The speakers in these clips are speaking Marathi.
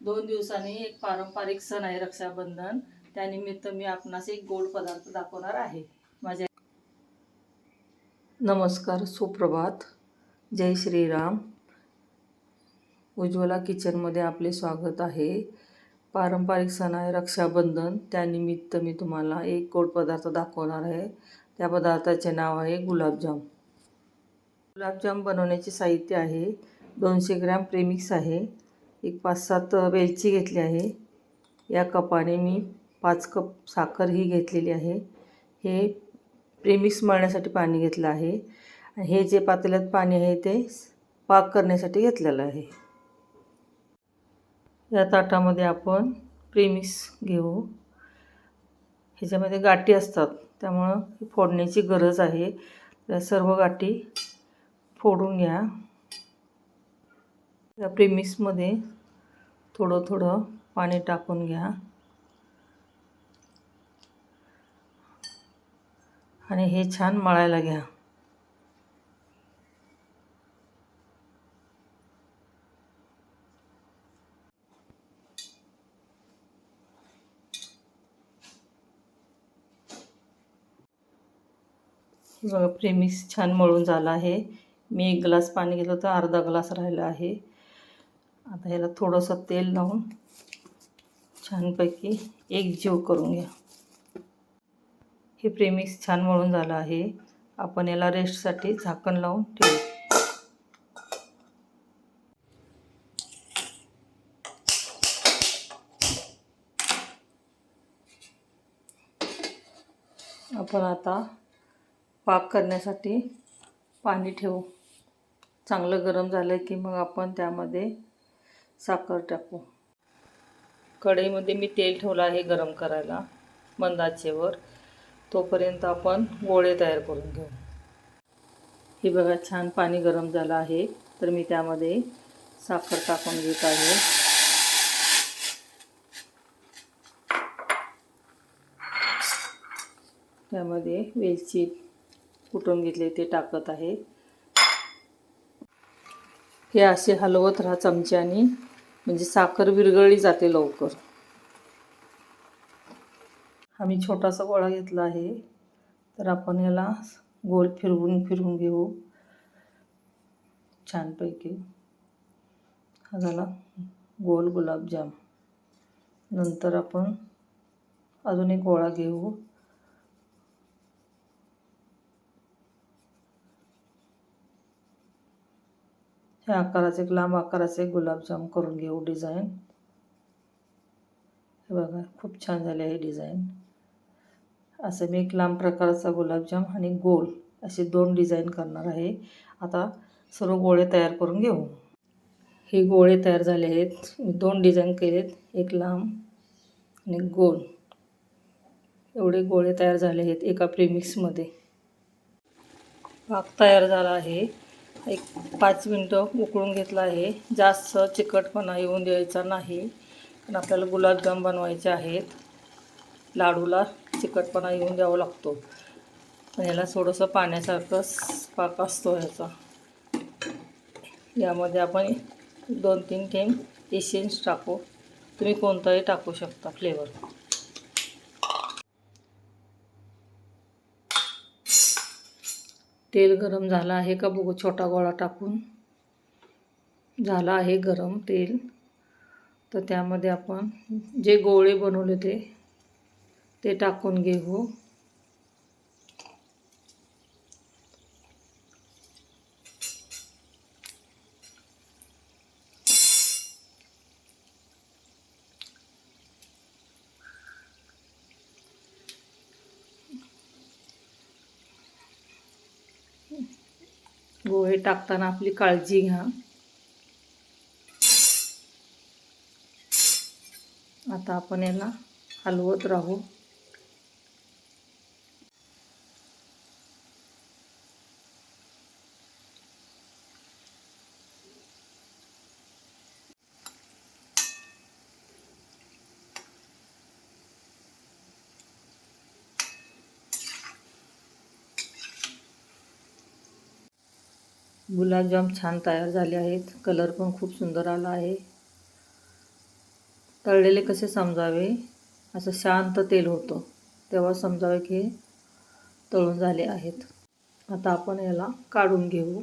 2 दिवसांनी एक पारंपरिक सण आहे रक्षाबंधन. त्यानिमित्त मी आपणास एक गोड पदार्थ दाखवणार आहे. माझ्या नमस्कार, सुप्रभात, जय श्रीराम. उज्ज्वला किचनमध्ये आपले स्वागत आहे. पारंपरिक सण आहे रक्षाबंधन. त्यानिमित्त मी तुम्हाला एक गोड पदार्थ दाखवणार आहे. त्या पदार्थाचे नाव आहे गुलाबजाम. गुलाबजाम बनवण्याचे साहित्य आहे 200 ग्रॅम प्रेमिक्स आहे, एक 5-7 वेलची घेतली आहे. या कपाने मी 5 कप साखर ही घेतलेली आहे. हे प्रेमिक्स मळण्यासाठी पाणी घेतलं आहे. हे जे पातेल्यात पाणी आहे ते पाक करण्यासाठी घेतलेलं आहे. या ताटामध्ये आपण प्रेमिक्स घेऊ. ह्याच्यामध्ये गाठी असतात त्यामुळं फोडण्याची गरज आहे. त्या सर्व गाठी फोडून घ्या. या प्रेमिक्समध्ये थोडं थोडं पाणी टाकून घ्या आणि हे छान मळायला घ्या. बघा, प्रेमिक्स छान मळून झाला आहे. मी 1 ग्लास पाणी घेतलं तर अर्धा ग्लास राहिला आहे. आता ह्याला थोडंसं तेल लावून छानपैकी एकजीव करून घ्या. हे प्रेमिक्स छान मळून झालं आहे. आपण याला रेस्टसाठी झाकण लावून ठेवू. आपण आता पाक करण्यासाठी पाणी ठेवू. चांगलं गरम झालं की मग आपण त्यामध्ये साखर टाकू. कढईमध्ये मी तेल ठेवलं आहे गरम करायला मंद आचेवर. तोपर्यंत आपण गोळे तयार करून घेऊ. हे बघा, छान पाणी गरम झालं आहे तर मी त्यामध्ये साखर टाकून घेत आहे. त्यामध्ये वेलची कुटून घेतले ते टाकत आहे. हे असे हलवत राहा चमच्याने, म्हणजे साखर विरघळली जाते लवकर. आम्ही छोटासा गोळा घेतला आहे तर आपण याला गोल फिरवून घेऊ छानपैकी. हा झाला गोल गुलाबजाम. नंतर आपण अजून एक गोळा घेऊ. ह्या आकाराचे एक लांब आकाराचे गुलाबजाम करून घेऊ डिझाईन. हे बघा, खूप छान झाले आहे डिझाईन. असं मी एक लांब प्रकारचा गुलाबजाम आणि गोल असे 2 डिझाईन करणार आहे. आता सर्व गोळे तयार करून घेऊ. हे गोळे तयार झाले आहेत. मी 2 डिझाईन केलेत, एक लांब आणि गोल. एवढे गोळे तयार झाले आहेत एका प्रेमिक्समध्ये. पाक तयार झाला आहे. एक 5 मिनटं उकळून घेतला आहे. जास्त चिकटपणा येऊन द्यायचा नाही, कारण आपल्याला गुलाबजाम बनवायचे आहेत. लाडूला चिकटपणा येऊन द्यावा लागतो. पण याला थोडंसं पाण्यासारखं पाक असतो ह्याचा. यामध्ये आपण 2-3 थेंब एसेन्स टाकू. तुम्ही कोणताही टाकू शकता फ्लेवर. तेल गरम झालं आहे का बघू. छोटा गोळा टाकून झाला आहे गरम तेल. तर त्यामध्ये आपण जे गोळे बनवले ते टाकून घेऊ. गोळे टाकताना आपली काळजी घ्या. आता आपण याला हलवत राहू. गुलाबजाम छान तयार झाले आहेत. कलर पण खूप सुंदर आला आहे. तळलेले कसे समजावे, असं शांत तेल होतं तेव्हा समजावे की तळून झाले आहेत. आता आपण याला काढून घेऊ.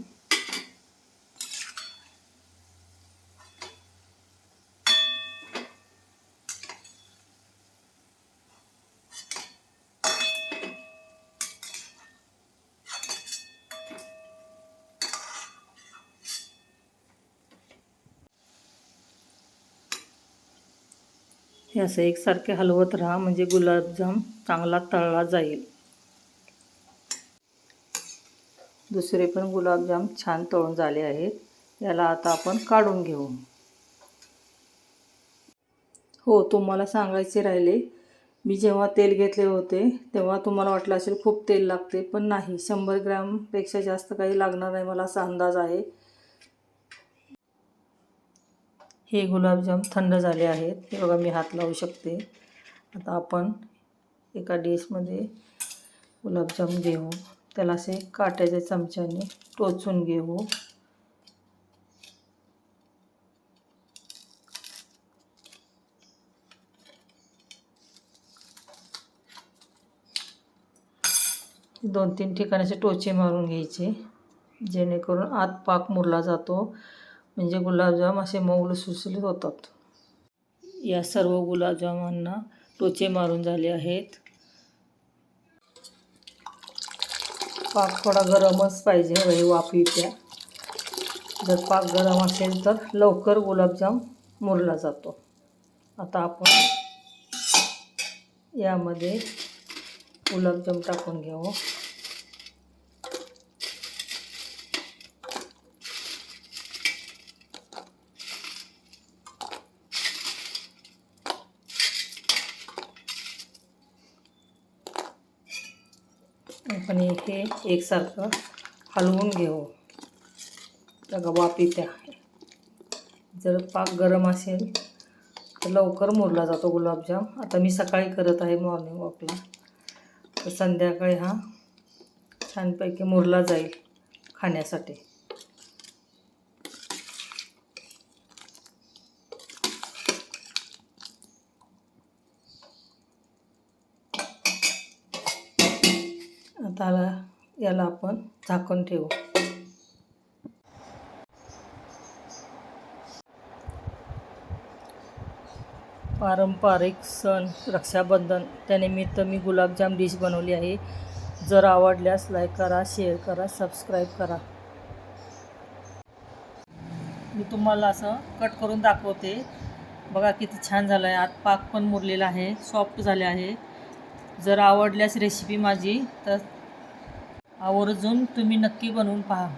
हे असं एकसारखे हलवत राहा म्हणजे गुलाबजाम चांगला तळला जाईल. दुसरे पण गुलाबजाम छान तळून झाले आहेत. याला आता आपण काढून घेऊ. हो, तुम्हाला सांगायचे राहिले, मी जेव्हा तेल घेतले होते तेव्हा तुम्हाला वाटलं असेल खूप तेल लागते, पण नाही, 100 ग्रॅमपेक्षा जास्त काही लागणार नाही मला असा अंदाज आहे. हे गुलाबजाम थंड झाले आहेत. हे बघा, मी हात लावू शकते. आता आपण एका डिशमध्ये गुलाबजाम घेऊ, त्याला असे काट्याच्या चमच्याने टोचून घेऊ. दोन तीन ठिकाणी असे टोचे मारून घ्यायचे जेणेकरून आत पाक मुरला जातो, म्हणजे गुलाबजाम असे मऊ लुसलुशीत होतात. या सर्व गुलाबजामांना टोचे मारून झाले आहेत. पाक थोडा गरमच पाहिजे, हे वाफीच्या. जर पाक गरम असेल तर लवकर गुलाबजाम मुरला जातो. आता आपण यामध्ये गुलाबजाम टाकून घेऊ. आपण हे एकसारखं हलवून घेऊ त्या वाफीच्या. जर पाक गरम असेल तर लवकर मुरला जातो गुलाबजाम. आता मी सकाळी करत आहे मॉर्निंग वॉकला, तर संध्याकाळी हा छानपैकी मुरला जाईल खाण्यासाठी. आता याला आपण झाकून ठेवू. पारंपरिक सण रक्षाबंधन त्यानिमित्त मी गुलाबजाम डिश बनवली आहे. जर आवडल्यास लाईक करा, शेअर करा, सबस्क्राईब करा. मी तुम्हाला असं कट करून दाखवते. बघा किती छान झालं आहे. आत पाक पण मुरलेला आहे, सॉफ्ट झाले आहे. जर आवडल्यास रेसिपी माझी तर आवर्जून तुम्ही नक्की बनवून पहा.